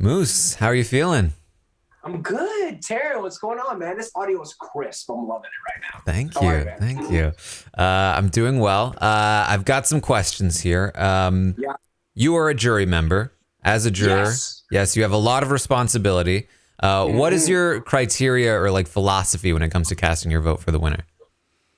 Moose, how are you feeling? I'm good. Tara, what's going on, man? This audio is crisp. I'm loving it right now. Thank How are you, you. man? Thank you. I'm doing well. I've got some questions here. Yeah. You are a jury member. As a juror, Yes. yes, you have a lot of responsibility. What is hmm your criteria or like philosophy when it comes to casting your vote for the winner?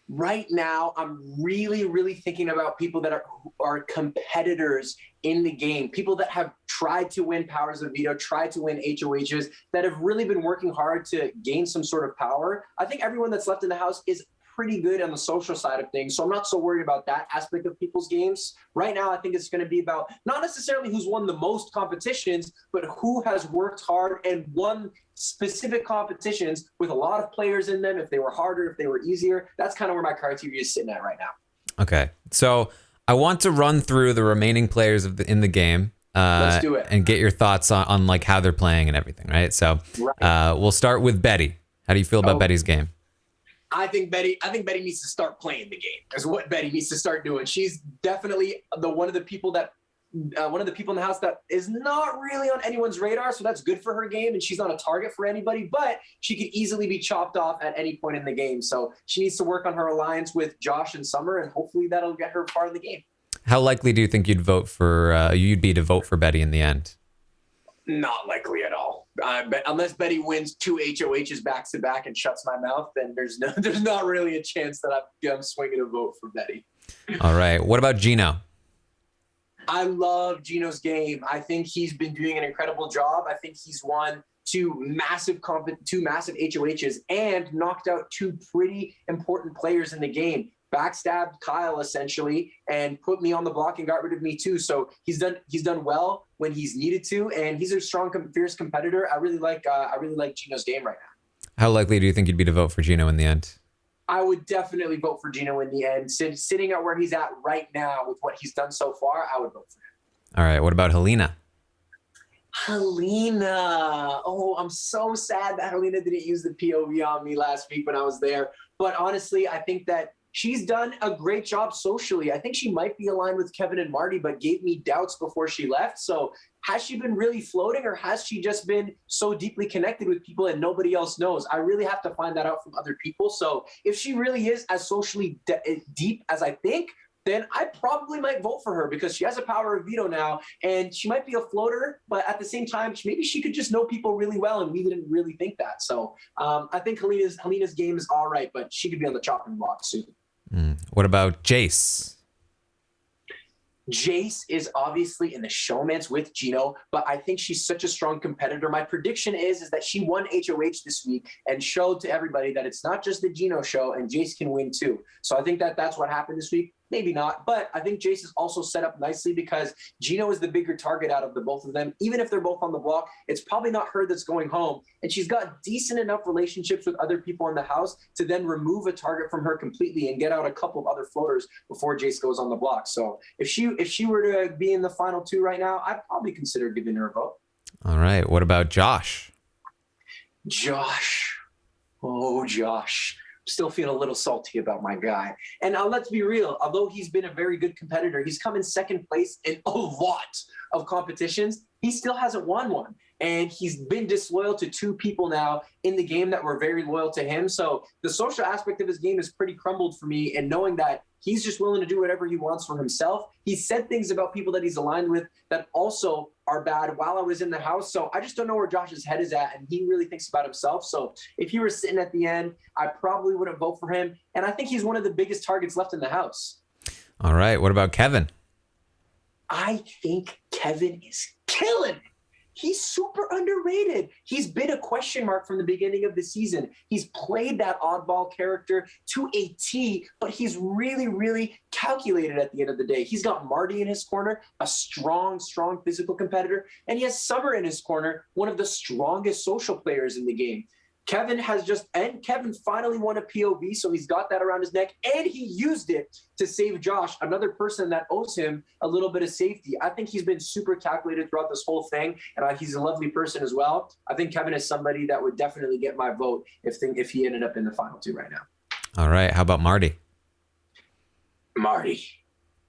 Right now, I'm really thinking about people that are competitors in the game, people that have tried to win powers of veto, tried to win HOHs, that have really been working hard to gain some sort of power. I think everyone that's left in the house is pretty good on the social side of things. So I'm not so worried about that aspect of people's games. Right now, I think it's going to be about not necessarily who's won the most competitions, but who has worked hard and won specific competitions with a lot of players in them, if they were harder, if they were easier. That's kind of where my criteria is sitting at right now. Okay, so I want to run through the remaining players in the game Let's do it. and get your thoughts on like how they're playing and everything. Right. So Right. we'll start with Betty. How do you feel about Oh, Betty's game? I think Betty needs to start playing the game. Is what Betty needs to start doing. She's definitely one of the people that one of the people in the house that is not really on anyone's radar. So that's good for her game, and she's not a target for anybody. But she could easily be chopped off at any point in the game. So she needs to work on her alliance with Josh and Summer, and hopefully that'll get her far in the game. How likely do you think you'd be to vote for Betty in the end? Not likely at all. But unless Betty wins two HOHs back to back and shuts my mouth, then there's not really a chance that I'm swinging a vote for Betty. All right. What about Gino? I love Gino's game. I think he's been doing an incredible job. I think he's won two massive HOHs and knocked out two pretty important players in the game. Backstabbed Kyle essentially and put me on the block and got rid of me too. So he's done well when he's needed to, and he's a strong, fierce competitor. I really like Gino's game right now. How likely do you think you'd be to vote for Gino in the end? I would definitely vote for Gino in the end. Sitting at where he's at right now with what he's done so far, I would vote for him. All right. What about Helena? Helena. Oh, I'm so sad that Helena didn't use the POV on me last week when I was there. But honestly, I think that she's done a great job socially. I think she might be aligned with Kevin and Marty, but gave me doubts before she left. So has she been really floating, or has she just been so deeply connected with people and nobody else knows? I really have to find that out from other people. So if she really is as socially deep as I think, then I probably might vote for her because she has a power of veto now, and she might be a floater, but at the same time, maybe she could just know people really well, and we didn't really think that. So I think Helena's game is all right, but she could be on the chopping block soon. What about Jace? Jace is obviously in the showmance with Gino, but I think she's such a strong competitor. My prediction is that she won HOH this week and showed to everybody that it's not just the Gino show, and Jace can win too. So I think that that's what happened this week. Maybe not, but I think Jace is also set up nicely because Gino is the bigger target out of the both of them. Even if they're both on the block, it's probably not her that's going home. And she's got decent enough relationships with other people in the house to then remove a target from her completely and get out a couple of other floaters before Jace goes on the block. So if she were to be in the final two right now, I'd probably consider giving her a vote. All right. What about Josh? Josh. Oh, Josh. Still feeling a little salty about my guy. And let's be real, although he's been a very good competitor, he's come in second place in a lot of competitions. He still hasn't won one. And he's been disloyal to two people now in the game that were very loyal to him. So the social aspect of his game is pretty crumbled for me. And knowing that he's just willing to do whatever he wants for himself. He said things about people that he's aligned with that also are bad while I was in the house. So I just don't know where Josh's head is at. And he really thinks about himself. So if he were sitting at the end, I probably wouldn't vote for him. And I think he's one of the biggest targets left in the house. All right. What about Kevin? I think Kevin is killing it. He's super underrated. He's been a question mark from the beginning of the season. He's played that oddball character to a T, but he's really calculated at the end of the day. He's got Marty in his corner, a strong physical competitor, and he has Summer in his corner, one of the strongest social players in the game. Kevin finally won a POV, so he's got that around his neck, and he used it to save Josh, another person that owes him a little bit of safety. I think he's been super calculated throughout this whole thing, and he's a lovely person as well. I think Kevin is somebody that would definitely get my vote if he ended up in the final two right now. All right. How about Marty? Marty,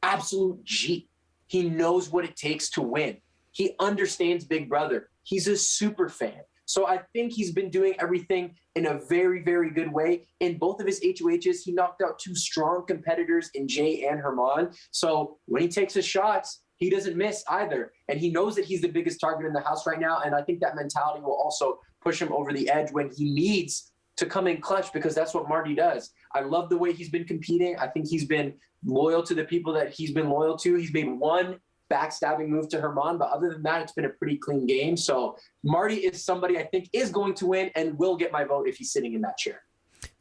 absolute G. He knows what it takes to win. He understands Big Brother. he's a super fan. So I think he's been doing everything in a very, very good way. In both of his HOHs, he knocked out two strong competitors in Jay and Herman. So when he takes his shots, he doesn't miss either. And he knows that he's the biggest target in the house right now. And I think that mentality will also push him over the edge when he needs to come in clutch, because that's what Marty does. I love the way he's been competing. I think he's been loyal to the people that he's been loyal to. He's made one backstabbing move to Herman, but other than that, it's been a pretty clean game. So Marty is somebody I think is going to win and will get my vote if he's sitting in that chair.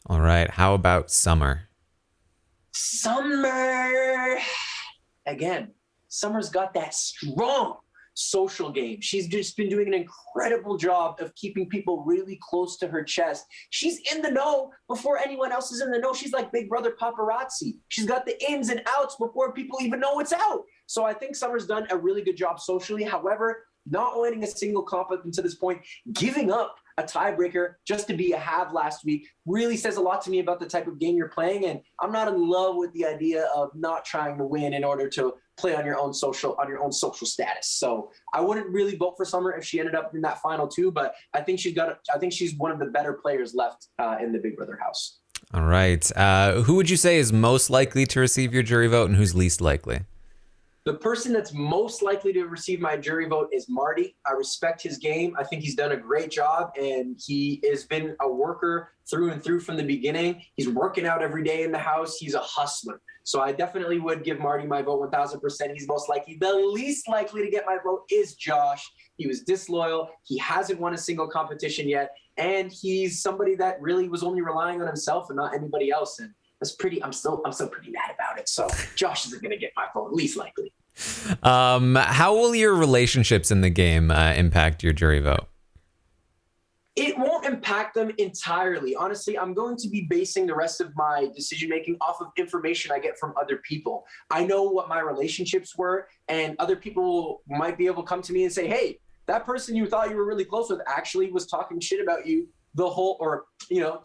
All right. How about Summer? Summer, again, Summer's got that strong social game. She's just been doing an incredible job of keeping people really close to her chest. She's in the know before anyone else is in the know. She's like Big Brother paparazzi. She's got the ins and outs before people even know it's out. So I think Summer's done a really good job socially. However, not winning a single comp up until this point, giving up a tiebreaker just to be a have last week really says a lot to me about the type of game you're playing. And I'm not in love with the idea of not trying to win in order to play on your own social status. So I wouldn't really vote for Summer if she ended up in that final two, but I think she's one of the better players left in the Big Brother house. All right. Who would you say is most likely to receive your jury vote and who's least likely? The person that's most likely to receive my jury vote is Marty. I respect his game. I think he's done a great job, and he has been a worker through and through from the beginning. He's working out every day in the house. He's a hustler. So I definitely would give Marty my vote 1,000%. He's most likely. The least likely to get my vote is Josh. He was disloyal. He hasn't won a single competition yet. And he's somebody that really was only relying on himself and not anybody else. And I'm still pretty mad about it. So Josh isn't going to get my vote, least likely. How will your relationships in the game impact your jury vote? It won't impact them entirely. Honestly, I'm going to be basing the rest of my decision-making off of information I get from other people. I know what my relationships were, and other people might be able to come to me and say, hey, that person you thought you were really close with actually was talking shit about you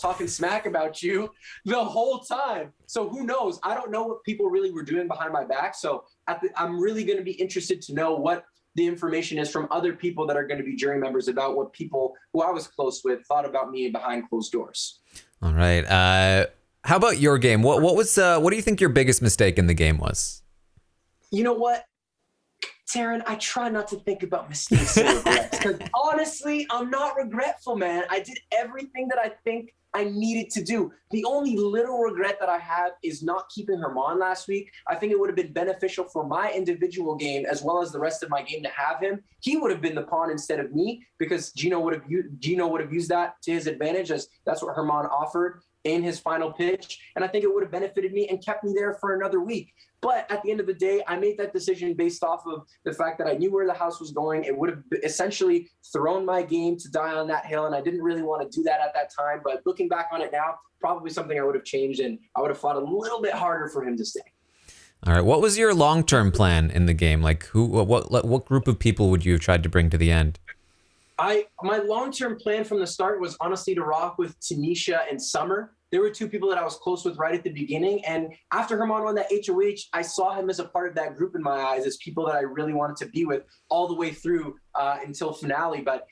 talking smack about you the whole time. So who knows? I don't know what people really were doing behind my back. So I'm really going to be interested to know what the information is from other people that are going to be jury members about what people who I was close with thought about me behind closed doors. All right. How about your game? What do you think your biggest mistake in the game was? You know what, Taran, I try not to think about mistakes and regrets, because honestly, I'm not regretful, man. I did everything that I think I needed to do. The only little regret that I have is not keeping Herman last week. I think it would have been beneficial for my individual game as well as the rest of my game to have him. He would have been the pawn instead of me, because Gino would have used that to his advantage, as that's what Herman offered in his final pitch. And I think it would have benefited me and kept me there for another week. But at the end of the day, I made that decision based off of the fact that I knew where the house was going. It would have essentially thrown my game to die on that hill, and I didn't really want to do that at that time. But looking back on it now, probably something I would have changed, and I would have fought a little bit harder for him to stay. All right. What was your long-term plan in the game? Like, what group of people would you have tried to bring to the end? My long-term plan from the start was honestly to rock with Tanisha and Summer. There were two people that I was close with right at the beginning. And after Herman won that HOH, I saw him as a part of that group in my eyes, as people that I really wanted to be with all the way through until finale. But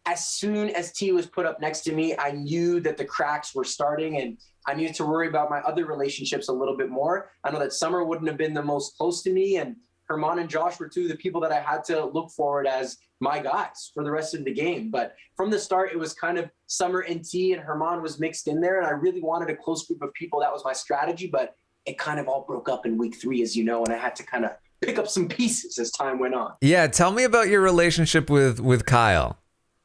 as soon as T was put up next to me, I knew that the cracks were starting, and I needed to worry about my other relationships a little bit more. I know that Summer wouldn't have been the most close to me, and Herman and Josh were two of the people that I had to look forward as my guys for the rest of the game. But from the start, it was kind of Summer and T, and Herman was mixed in there. And I really wanted a close group of people. That was my strategy, but it kind of all broke up in week 3, as you know, and I had to kind of pick up some pieces as time went on. Yeah. Tell me about your relationship with Kyle.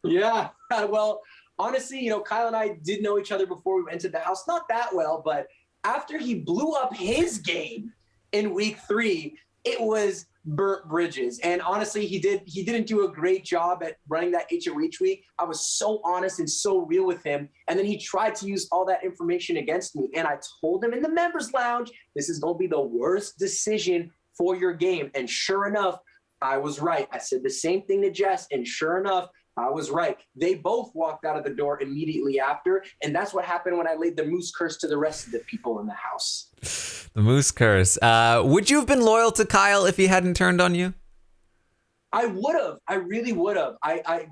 Yeah. Well, honestly, Kyle and I did know each other before we entered the house. Not that well, but after he blew up his game in week 3, it was burnt bridges. And honestly, he didn't do a great job at running that HOH week. I was so honest and so real with him. And then he tried to use all that information against me. And I told him in the members lounge, this is going to be the worst decision for your game. And sure enough, I was right. I said the same thing to Jess. And sure enough, I was right. They both walked out of the door immediately after. And that's what happened when I laid the moose curse to the rest of the people in the house. The moose curse. Would you have been loyal to Kyle if he hadn't turned on you? I would have. I really would have.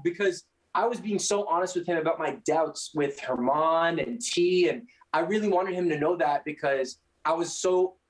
Because I was being so honest with him about my doubts with Herman and T, and I really wanted him to know that because I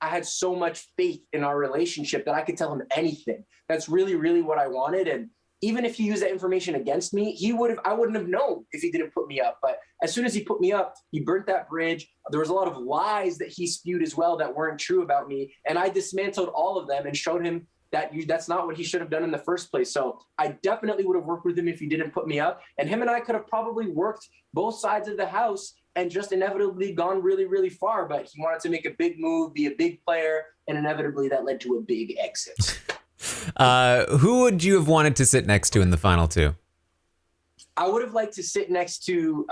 had so much faith in our relationship that I could tell him anything. That's really, really what I wanted. And even if he used that information against me, I wouldn't have known if he didn't put me up. But as soon as he put me up, he burnt that bridge. There was a lot of lies that he spewed as well that weren't true about me. And I dismantled all of them and showed him that's not what he should have done in the first place. So I definitely would have worked with him if he didn't put me up. And him and I could have probably worked both sides of the house and just inevitably gone really, really far. But he wanted to make a big move, be a big player, and inevitably that led to a big exit. Who would you have wanted to sit next to in the final two? I would have liked to sit next to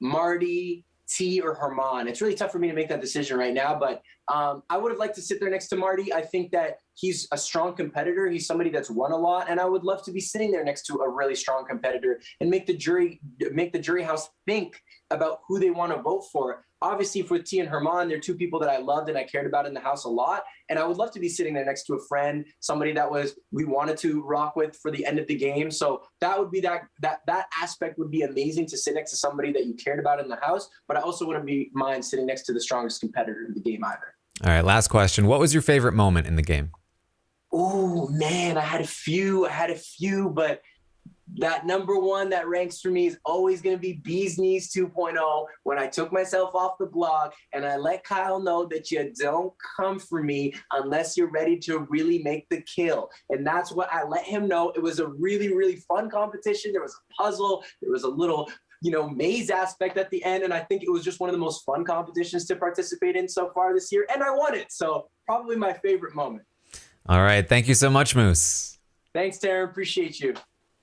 Marty, T, or Herman. It's really tough for me to make that decision right now, but I would have liked to sit there next to Marty. I think that he's a strong competitor. He's somebody that's won a lot, and I would love to be sitting there next to a really strong competitor and make the jury house think about who they want to vote for. Obviously, for T and Herman, they're two people that I loved and I cared about in the house a lot. And I would love to be sitting there next to a friend, somebody that we wanted to rock with for the end of the game. So that would be that aspect would be amazing, to sit next to somebody that you cared about in the house. But I also wouldn't be mind sitting next to the strongest competitor in the game either. All right, last question. What was your favorite moment in the game? Oh man, I had a few, but that number one that ranks for me is always going to be Bees Knees 2.0, when I took myself off the block and I let Kyle know that you don't come for me unless you're ready to really make the kill. And that's what I let him know. It was a really, really fun competition. There was a puzzle. There was a little maze aspect at the end. And I think it was just one of the most fun competitions to participate in so far this year. And I won it. So probably my favorite moment. All right. Thank you so much, Moose. Thanks, Taran. Appreciate you.